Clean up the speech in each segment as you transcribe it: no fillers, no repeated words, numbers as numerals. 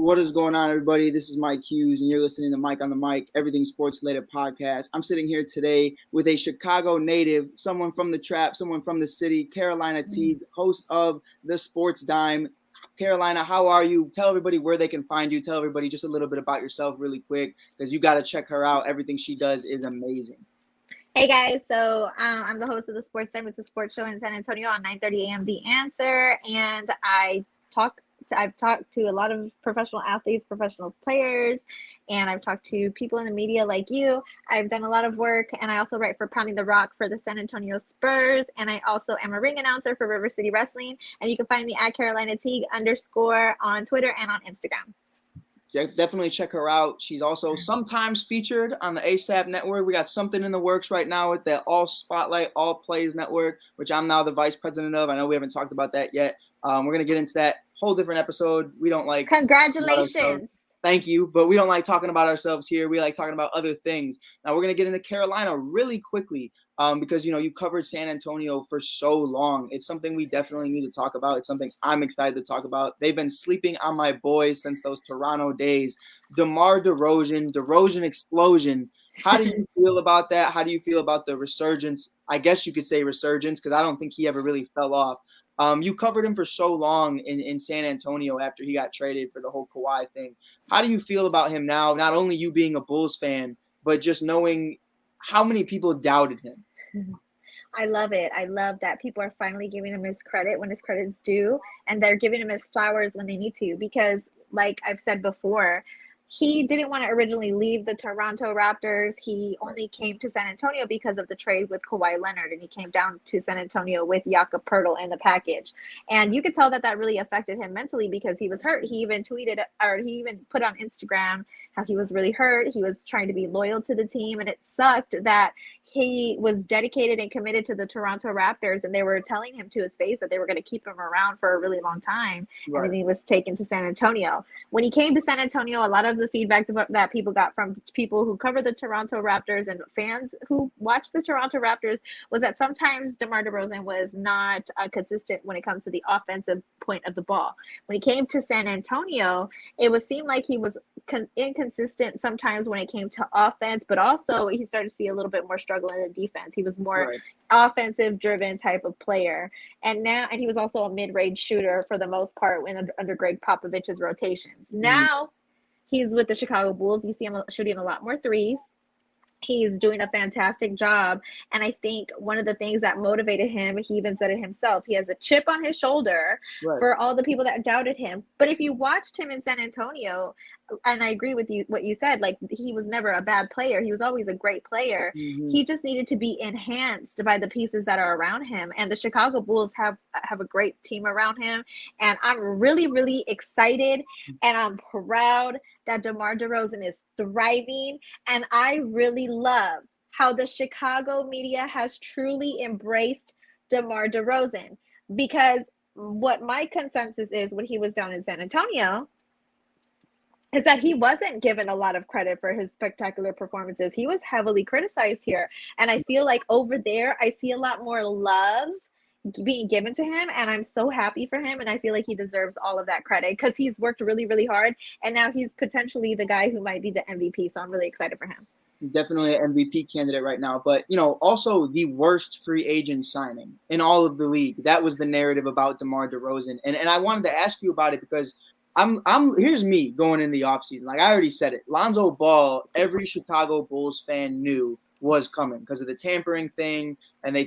What is going on, everybody? This is Mike Hughes, and you're listening to Mike on the Mic, everything sports-related podcast. I'm sitting here today with a Chicago native, someone from the trap, someone from the city, Carolina Teague, host of The Sports Dime. Carolina, how are you? Tell everybody where they can find you. Tell everybody just a little bit about yourself really quick, because you got to check her out. Everything she does is amazing. Hey guys, so I'm the host of The Sports Time. It's a sports show in San Antonio on 9:30 a.m. The Answer, and I've talked to a lot of professional athletes, professional players, and I've talked to people in the media like you. I've done a lot of work, and I also write for Pounding the Rock for the San Antonio Spurs, and I also am a ring announcer for River City Wrestling, and you can find me at Carolina Teague _ on Twitter and on Instagram. Definitely check her out. She's also sometimes featured on the ASAP network. We got something in the works right now with the All Spotlight, All Plays network, which I'm now the vice president of. I know we haven't talked about that yet. We're going to get into that whole different episode. We don't like... Congratulations. Thank you. But we don't like talking about ourselves here. We like talking about other things. Now we're going to get into Carolina really quickly. Because, you covered San Antonio for so long. It's something we definitely need to talk about. It's something I'm excited to talk about. They've been sleeping on my boys since those Toronto days. DeMar DeRozan explosion. How do you feel about that? How do you feel about the resurgence? I guess you could say resurgence, because I don't think he ever really fell off. You covered him for so long in San Antonio after he got traded for the whole Kawhi thing. How do you feel about him now? Not only you being a Bulls fan, but just knowing how many people doubted him. I love it. I love that people are finally giving him his credit when his credit's due, and they're giving him his flowers when they need to, because like I've said before, he didn't want to originally leave the Toronto Raptors. He only came to San Antonio because of the trade with Kawhi Leonard, and he came down to San Antonio with Jakob Poeltl in the package. And you could tell that really affected him mentally, because he was hurt. He even put on Instagram how he was really hurt. He was trying to be loyal to the team, and it sucked that he was dedicated and committed to the Toronto Raptors, and they were telling him to his face that they were going to keep him around for a really long time. Right. And then he was taken to San Antonio. When he came to San Antonio, a lot of the feedback that people got from people who cover the Toronto Raptors and fans who watch the Toronto Raptors was that sometimes DeMar DeRozan was not consistent when it comes to the offensive point of the ball. When he came to San Antonio, it seemed like he was inconsistent sometimes when it came to offense, but also he started to see a little bit more struggle in the defense. He was more offensive driven type of player. And he was also a mid-range shooter for the most part under Greg Popovich's rotations. Now he's with the Chicago Bulls. You see him shooting a lot more threes. He's doing a fantastic job. And I think one of the things that motivated him, he even said it himself, he has a chip on his shoulder for all the people that doubted him. But if you watched him in San Antonio, and I agree with you, what you said, like he was never a bad player. He was always a great player. He just needed to be enhanced by the pieces that are around him. And the Chicago Bulls have a great team around him. And I'm really, really excited, and I'm proud that DeMar DeRozan is thriving. And I really love how the Chicago media has truly embraced DeMar DeRozan, because what my consensus is when he was down in San Antonio is that he wasn't given a lot of credit for his spectacular performances. He was heavily criticized here. And I feel like over there, I see a lot more love being given to him, and I'm so happy for him, and I feel like he deserves all of that credit because he's worked really, really hard, and now he's potentially the guy who might be the MVP, so I'm really excited for him. Definitely an MVP candidate right now, but also the worst free agent signing in all of the league. That was the narrative about DeMar DeRozan, and I wanted to ask you about it because here's me going in the offseason. Like I already said it, Lonzo Ball, every Chicago Bulls fan knew was coming because of the tampering thing, and they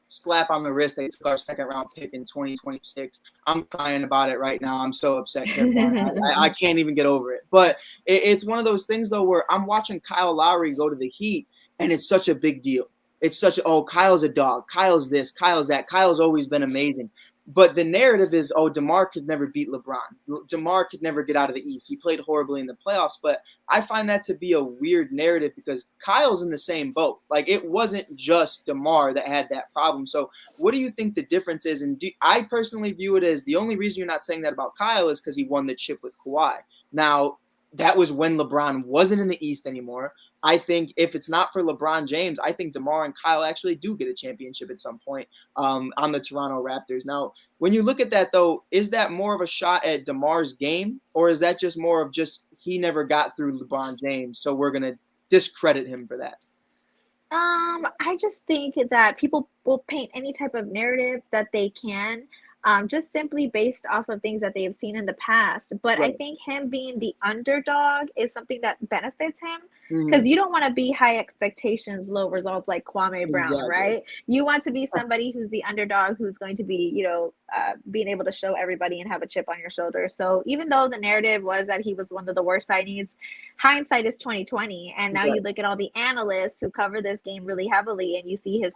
slap on the wrist. They took our second round pick in 2026. I'm crying about it right now. I'm so upset. I can't even get over it. But it's one of those things though where I'm watching Kyle Lowry go to the Heat, and it's such a big deal. It's Kyle's a dog. Kyle's this. Kyle's that. Kyle's always been amazing. But the narrative is, DeMar could never beat LeBron. DeMar could never get out of the East. He played horribly in the playoffs. But I find that to be a weird narrative because Kyle's in the same boat. Like, it wasn't just DeMar that had that problem. So what do you think the difference is? And I personally view it as the only reason you're not saying that about Kyle is because he won the chip with Kawhi. Now, that was when LeBron wasn't in the East anymore. I think if it's not for LeBron James, I think DeMar and Kyle actually do get a championship at some point on the Toronto Raptors. Now, when you look at that, though, is that more of a shot at DeMar's game, or is that just more of just he never got through LeBron James, so we're going to discredit him for that? I just think that people will paint any type of narrative that they can, just simply based off of things that they have seen in the past. But I Right. think him being the underdog is something that benefits him because Mhm. you don't want to be high expectations, low results like Kwame Brown, Exactly. right? You want to be somebody who's the underdog, who's going to be, being able to show everybody and have a chip on your shoulder. So even though the narrative was that he was one of the worst signings, hindsight is 2020, and now you Right. look at all the analysts who cover this game really heavily, and you see his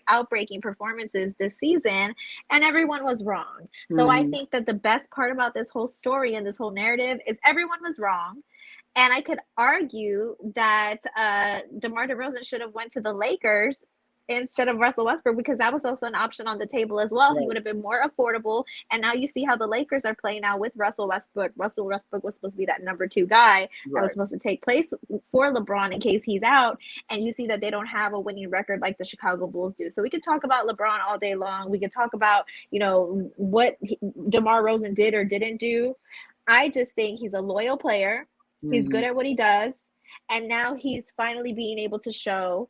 outbreaking performances this season, and everyone was wrong. So I Mhm. think that the best part about this whole story and this whole narrative is everyone was wrong. And I could argue that DeMar DeRozan should have went to the Lakers instead of Russell Westbrook because that was also an option on the table as well. He Right. would have been more affordable. And now you see how the Lakers are playing now with Russell Westbrook. Russell Westbrook was supposed to be that number 2 guy that was Right. supposed to take place for LeBron in case he's out. And you see that they don't have a winning record like the Chicago Bulls do. So we could talk about LeBron all day long. We could talk about, what DeMar DeRozan did or didn't do. I just think he's a loyal player. He's good Mhm. at what he does. And now he's finally being able to show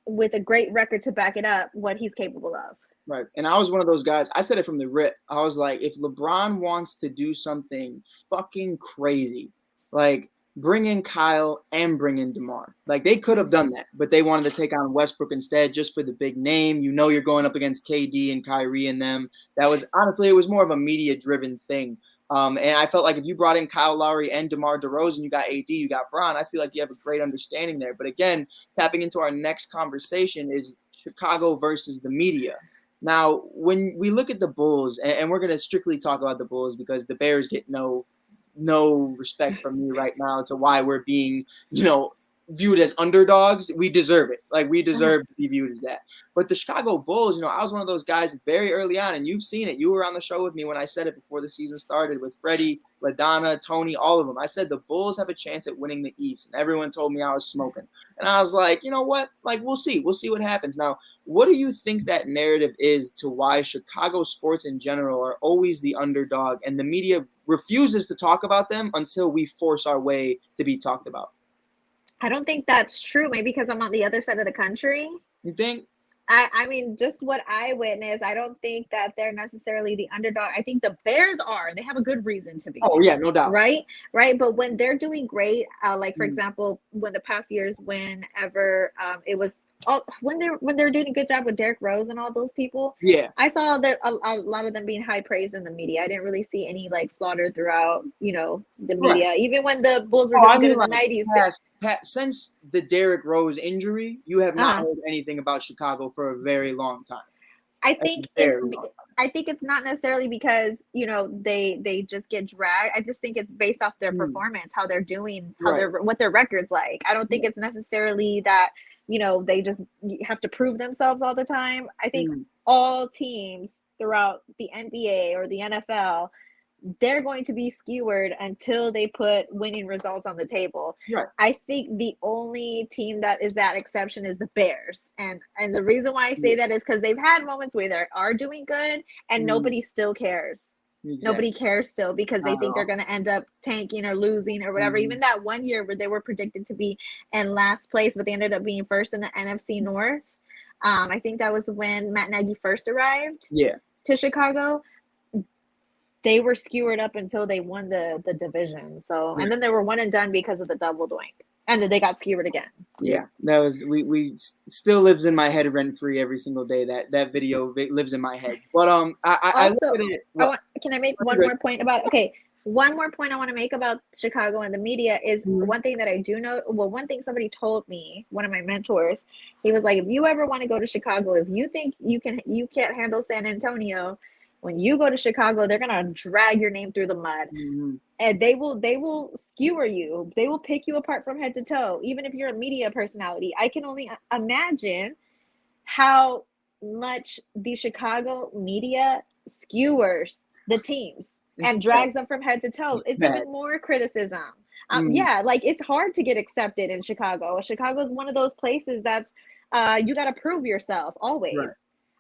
with a great record to back it up what he's capable of. Right. And I was one of those guys. I said it from the rip. I was like, if LeBron wants to do something fucking crazy, like bring in Kyle and bring in DeMar. Like they could have done that, but they wanted to take on Westbrook instead just for the big name. You know, you're going up against KD and Kyrie and them. That was honestly, it was more of a media driven thing. And I felt like if you brought in Kyle Lowry and DeMar DeRozan, you got AD, you got Bron, I feel like you have a great understanding there. But again, tapping into our next conversation is Chicago versus the media. Now, when we look at the Bulls, and we're going to strictly talk about the Bulls because the Bears get no respect from me right now to why we're being, viewed as underdogs. We deserve it. Like we deserve to be viewed as that. But the Chicago Bulls, I was one of those guys very early on, and you've seen it. You were on the show with me when I said it before the season started with Freddie, LaDonna, Tony, all of them. I said the Bulls have a chance at winning the East, and everyone told me I was smoking. And I was like, you know what? Like we'll see. We'll see what happens. Now, what do you think that narrative is to why Chicago sports in general are always the underdog, and the media refuses to talk about them until we force our way to be talked about? I don't think that's true. Maybe because I'm on the other side of the country. You think? I mean, just what I witnessed, I don't think that they're necessarily the underdog. I think the Bears are. They have a good reason to be. Oh yeah, no doubt. Right? Right. But when they're doing great, like for Mm. example, when the past years, whenever it was when they're doing a good job with Derrick Rose and all those people, Yeah. I saw that a lot of them being high praised in the media. I didn't really see any like slaughter throughout, the Right. media. Even when the Bulls were Oh, I doing good mean, in the like, 90s. since the Derrick Rose injury, you have not Uh-huh. heard anything about Chicago for a very long time. I A think it's very long time. I think it's not necessarily because they just get dragged. I just think it's based off their Mm. performance, how they're doing, Right. what their records like. I don't think it's necessarily that they just have to prove themselves all the time. I think Mm. all teams throughout the NBA or the NFL, they're going to be skewered until they put winning results on the table. Right. I think the only team that is that exception is the Bears. And the reason why I say Yeah. that is because they've had moments where they are doing good and Mm. nobody still cares. Exactly. Nobody cares still because they Not at think they're all. going to end up tanking or losing or whatever. Mhm. Even that one year where they were predicted to be in last place, but they ended up being first in the NFC North. I think that was when Matt Nagy first arrived Yeah. to Chicago. They were skewered up until they won the division. So, Yeah. and then they were one and done because of the double doink, and then they got skewered again. Yeah, that was we still lives in my head rent free every single day. That video lives in my head. But I look Also, at it. What? can I make You're one good. more point about? Okay, one more point I want to make about Chicago and the media is Mhm. one thing that I do know. Well, one thing somebody told me, one of my mentors, he was like, if you ever want to go to Chicago, if you think you can't handle San Antonio, when you go to Chicago, they're gonna drag your name through the mud. Mhm. And they will skewer you. They will pick you apart from head to toe, even if you're a media personality. I can only imagine how much the Chicago media skewers the teams It's and bad. drags them from head to toe. It's It's bad. even more criticism. Yeah, like it's hard to get accepted in Chicago. Chicago is one of those places that's you got to prove yourself always. Right.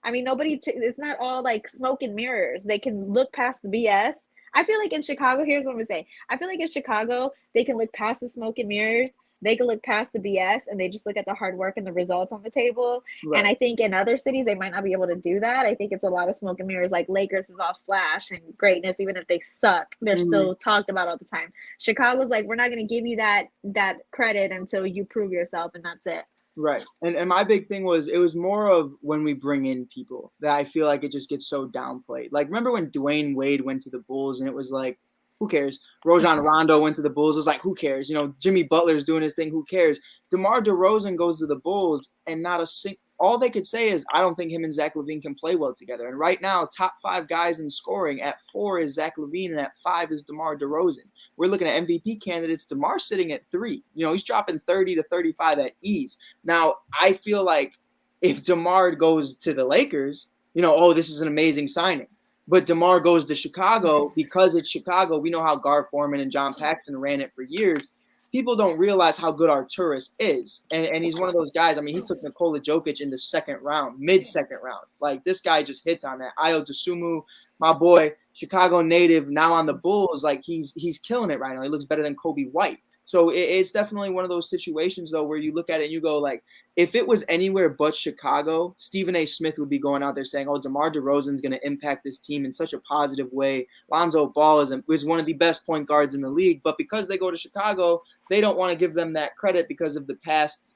I mean, it's not all like smoke and mirrors. They can look past the BS. I feel like in Chicago, here's what I'm gonna say. I feel like in Chicago, they can look past the smoke and mirrors. They can look past the BS and they just look at the hard work and the results on the table. Right. And I think in other cities, they might not be able to do that. I think it's a lot of smoke and mirrors. Like Lakers is all flash and greatness, even if they suck, they're still talked about all the time. Chicago's like, we're not going to give you that credit until you prove yourself, and that's it. Right. And my big thing was, it was more of when we bring in people that I feel like it just gets so downplayed. Like, remember when Dwayne Wade went to the Bulls and it was like, who cares? Rajon Rondo went to the Bulls. It was like, who cares? You know, Jimmy Butler's doing his thing. Who cares? DeMar DeRozan goes to the Bulls, and not a single. All they could say is, I don't think him and Zach LaVine can play well together. And right now, top 5 guys in scoring, at 4 is Zach LaVine, and at 5 is DeMar DeRozan. We're looking at MVP candidates. DeMar's sitting at 3. You know, he's dropping 30 to 35 at ease. Now, I feel like if DeMar goes to the Lakers, you know, oh, this is an amazing signing. But DeMar goes to Chicago because it's Chicago. We know how Gar Forman and John Paxson ran it for years. People don't realize how good Arturas is. And he's one of those guys. I mean, he took Nikola Jokic in the second round, mid-second round. Like, this guy just hits on that. Ayo Dosunmu, my boy, Chicago native, now on the Bulls, like, he's killing it right now. He looks better than Kobe White. So it's definitely one of those situations, though, where you look at it and you go, like, if it was anywhere but Chicago, Stephen A. Smith would be going out there saying, oh, DeMar DeRozan's going to impact this team in such a positive way. Lonzo Ball is one of the best point guards in the league. But because they go to Chicago, they don't want to give them that credit because of the past,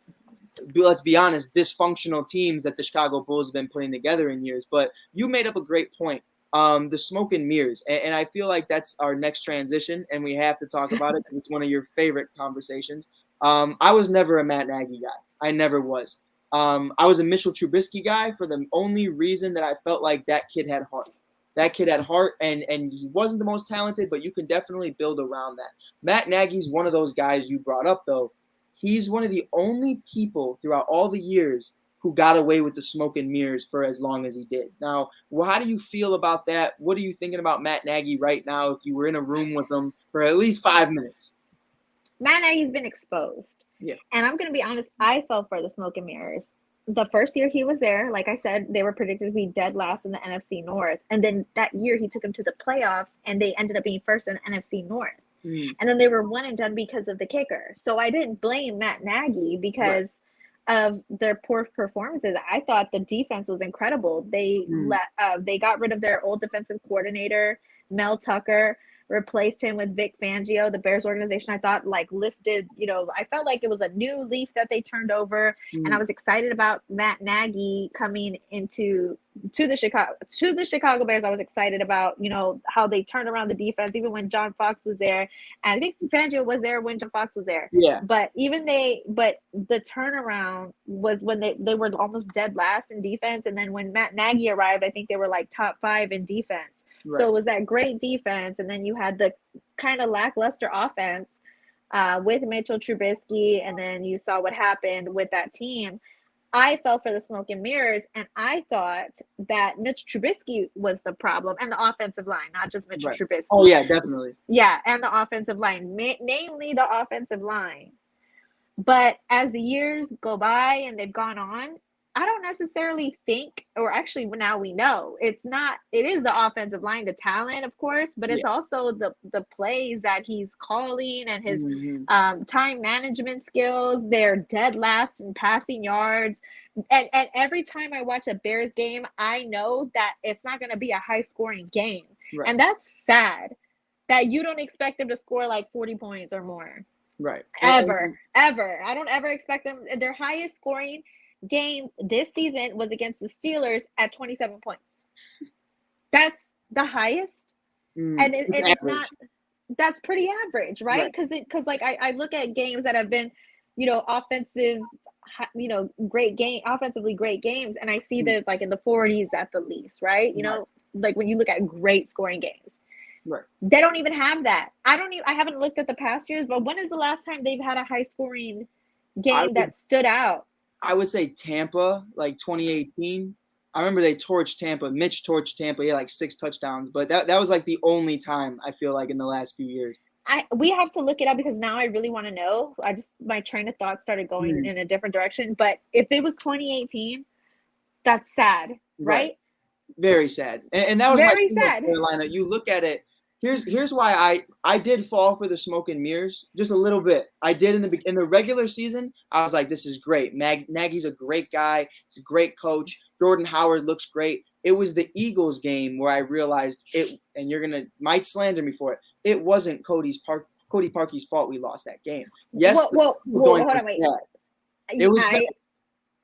let's be honest, dysfunctional teams that the Chicago Bulls have been putting together in years. But you made up a great point. The smoke and mirrors. And I feel like that's our next transition, and we have to talk about it because it's one of your favorite conversations. I was never a Matt Nagy guy. I never was. I was a Mitchell Trubisky guy for the only reason that I felt like that kid had heart. That kid had heart, and he wasn't the most talented, but you can definitely build around that. Matt Nagy's one of those guys you brought up, though. He's one of the only people throughout all the years who got away with the smoke and mirrors for as long as he did. Now, how do you feel about that? What are you thinking about Matt Nagy right now if you were in a room with him for at least 5 minutes? Matt Nagy's been exposed. Yeah. And I'm going to be honest, I fell for the smoke and mirrors. The first year he was there, like I said, they were predicted to be dead last in the NFC North. And then that year he took them to the playoffs, and they ended up being first in the NFC North. And then they were one and done because of the kicker. So I didn't blame Matt Nagy because of their poor performances. I thought the defense was incredible. They got rid of their old defensive coordinator, Mel Tucker, replaced him with Vic Fangio. The Bears organization, I thought, like, lifted, you know, I felt like it was a new leaf that they turned over. And I was excited about Matt Nagy coming into to the Chicago Bears. I was excited about, you know, how they turned around the defense, even when John Fox was there. And I think Fangio was there when John Fox was there. Yeah. But the turnaround was when they were almost dead last in defense. And then when Matt Nagy arrived, I think they were like top 5 in defense. Right. So it was that great defense. And then you had the kind of lackluster offense with Mitchell Trubisky. And then you saw what happened with that team. I fell for the smoke and mirrors, and I thought that Mitch Trubisky was the problem, and the offensive line, not just Mitch Trubisky. Oh, yeah, definitely. Yeah, and the offensive line, namely the offensive line. But as the years go by and they've gone on, I don't necessarily think, or actually now we know, it is the offensive line, the talent, of course, but it's also the plays that he's calling and his time management skills. They're dead last in passing yards. And every time I watch a Bears game, I know that it's not going to be a high scoring game. Right. And that's sad that you don't expect them to score like 40 points or more. Right. Ever. I don't ever expect them. Their highest scoring game this season was against the Steelers at 27 points. That's the highest. And it's not, that's pretty average, right? Because like I look at games that have been, you know, offensively great games, and I see that like in the 40s at the least, right? You know, like when you look at great scoring games. Right. They don't even have that. I haven't looked at the past years, but when is the last time they've had a high scoring game that stood out? I would say Tampa, like 2018. I remember they torched Tampa. Mitch torched Tampa. He had like 6 touchdowns, but that was like the only time I feel like in the last few years. we have to look it up because now I really want to know. My train of thought started going in a different direction. But if it was 2018, that's sad, right? Very sad. And that was very my sad. Carolina. You look at it. Here's why I did fall for the smoke and mirrors just a little bit. I did in the regular season. I was like, this is great. Nagy's a great guy. He's a great coach. Jordan Howard looks great. It was the Eagles game where I realized it, and you're might slander me for it. It wasn't Cody Parkey's fault we lost that game. Yes. Well, hold on, wait. It was.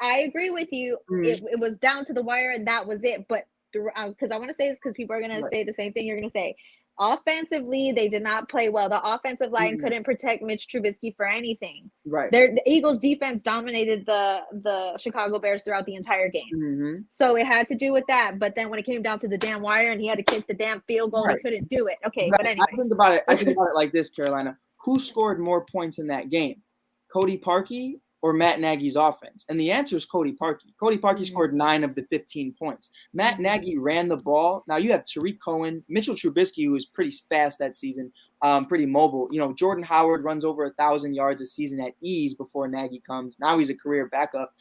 I agree with you. It was down to the wire, and that was it. But because I want to say this because people are going to say the same thing you're going to say. Offensively, they did not play well. The offensive line couldn't protect Mitch Trubisky for anything. Right. The Eagles defense dominated the Chicago Bears throughout the entire game. So it had to do with that. But then when it came down to the damn wire and he had to kick the damn field goal, he couldn't do it. Okay, but anyway. I think about it like this, Carolina. Who scored more points in that game? Cody Parkey or Matt Nagy's offense? And the answer is Cody Parkey. Cody Parkey scored 9 of the 15 points. Matt Nagy ran the ball. Now you have Tariq Cohen, Mitchell Trubisky, who was pretty fast that season, pretty mobile. Jordan Howard runs over 1,000 yards a season at ease before Nagy comes. Now he's a career backup.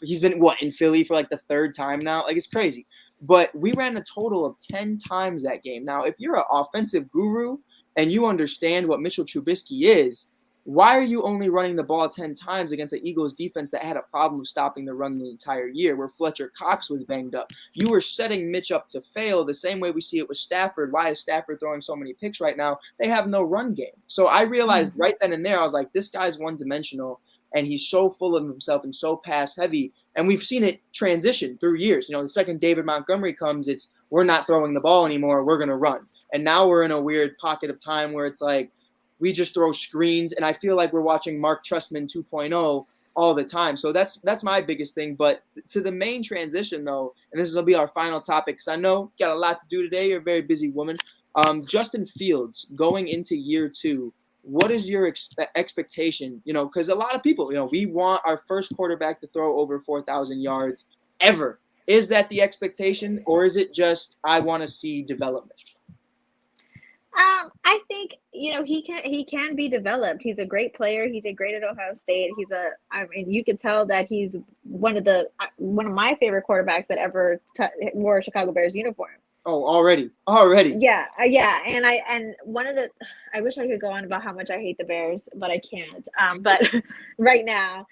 He's been, in Philly for like the 3rd time now? Like, it's crazy. But we ran a total of 10 times that game. Now, if you're an offensive guru and you understand what Mitchell Trubisky is, why are you only running the ball 10 times against the Eagles defense that had a problem stopping the run the entire year, where Fletcher Cox was banged up? You were setting Mitch up to fail the same way we see it with Stafford. Why is Stafford throwing so many picks right now? They have no run game. So I realized right then and there, I was like, this guy's one-dimensional, and he's so full of himself and so pass-heavy. And we've seen it transition through years. The second David Montgomery comes, it's we're not throwing the ball anymore, we're going to run. And now we're in a weird pocket of time where it's like, we just throw screens, and I feel like we're watching Mark Trestman 2.0 all the time. So that's my biggest thing. But to the main transition, though, and this will be our final topic because I know you got a lot to do today. You're a very busy woman. Justin Fields, going into year 2, what is your expectation? Because a lot of people, we want our first quarterback to throw over 4,000 yards ever. Is that the expectation, or is it just I want to see development? I think he can be developed. He's a great player. He did great at Ohio State. You can tell that he's one of my favorite quarterbacks that ever wore a Chicago Bears uniform. Oh, already. Yeah. And I wish I could go on about how much I hate the Bears, but I can't. But right now,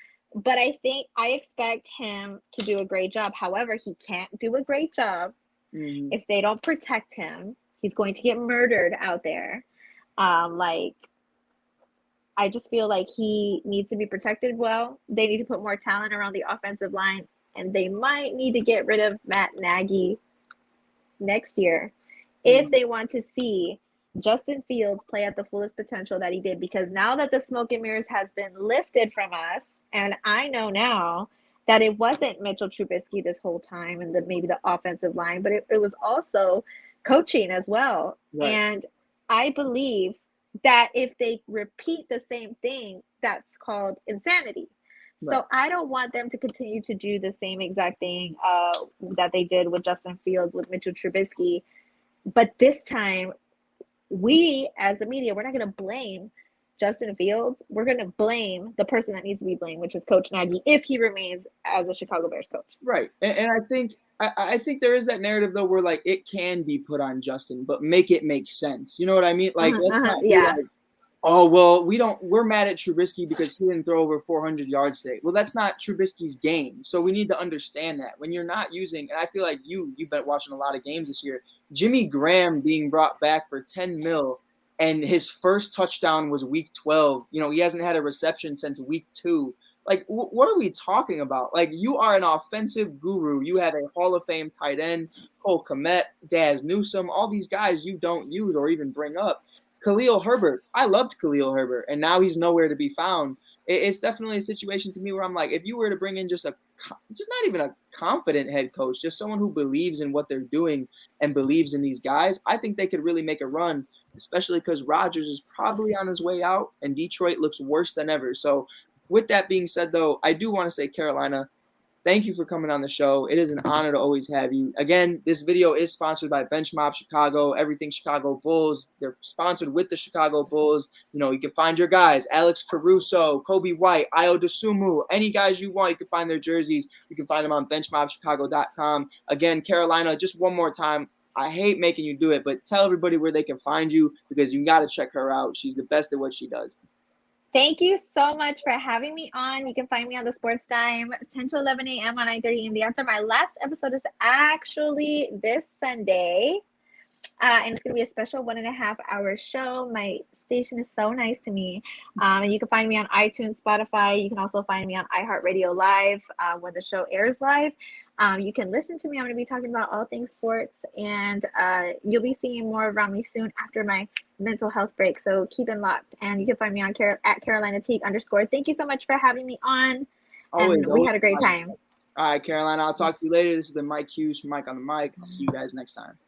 I think I expect him to do a great job. However, he can't do a great job if they don't protect him. He's going to get murdered out there. I just feel like he needs to be protected well. They need to put more talent around the offensive line, and they might need to get rid of Matt Nagy next year if they want to see Justin Fields play at the fullest potential that he did. Because now that the smoke and mirrors has been lifted from us, and I know now that it wasn't Mitchell Trubisky this whole time and maybe the offensive line, but it was also coaching as well. Right. And I believe that if they repeat the same thing, that's called insanity. Right. So I don't want them to continue to do the same exact thing that they did with Justin Fields, with Mitchell Trubisky. But this time, we as the media, we're not going to blame Justin Fields. We're going to blame the person that needs to be blamed, which is Coach Nagy, if he remains as a Chicago Bears coach. Right. And I think there is that narrative, though, where, like, it can be put on Justin, but make it make sense. You know what I mean? Like, let's not be like, oh, well, we're mad at Trubisky because he didn't throw over 400 yards today. Well, that's not Trubisky's game. So we need to understand that. When you're not using, and I feel like you've been watching a lot of games this year, Jimmy Graham being brought back for $10 million, and his first touchdown was week 12. He hasn't had a reception since week 2. Like, what are we talking about? Like, you are an offensive guru. You have a Hall of Fame tight end, Cole Kmet, Daz Newsome, all these guys you don't use or even bring up. Khalil Herbert, I loved Khalil Herbert, and now he's nowhere to be found. It's definitely a situation to me where I'm like, if you were to bring in just not even a confident head coach, just someone who believes in what they're doing and believes in these guys, I think they could really make a run, especially because Rodgers is probably on his way out and Detroit looks worse than ever. So with that being said, though, I do want to say, Carolina, Thank you for coming on the show. It is an honor to always have you. Again, this video is sponsored by Bench Mob Chicago, everything Chicago Bulls. They're sponsored with the Chicago Bulls. You know, you can find your guys, Alex Caruso, Kobe White, Ayo Dosunmu, any guys you want, you can find their jerseys. You can find them on benchmobchicago.com. Again, Carolina, just one more time, I hate making you do it, but tell everybody where they can find you because you got to check her out. She's the best at what she does. Thank you so much for having me on. You can find me on the Sports Time, 10 to 11 a.m. on 9:30 in the answer. My last episode is actually this Sunday. And it's going to be a special 1.5 hour show. My station is so nice to me. And you can find me on iTunes, Spotify. You can also find me on iHeartRadio Live when the show airs live. You can listen to me. I'm going to be talking about all things sports. And you'll be seeing more around me soon after my mental health break. So keep it locked. And you can find me on at Carolina Teague _. Thank you so much for having me on. Always, we had a great time. All right, Carolina, I'll talk to you later. This has been Mike Hughes from Mike on the Mic. I'll see you guys next time.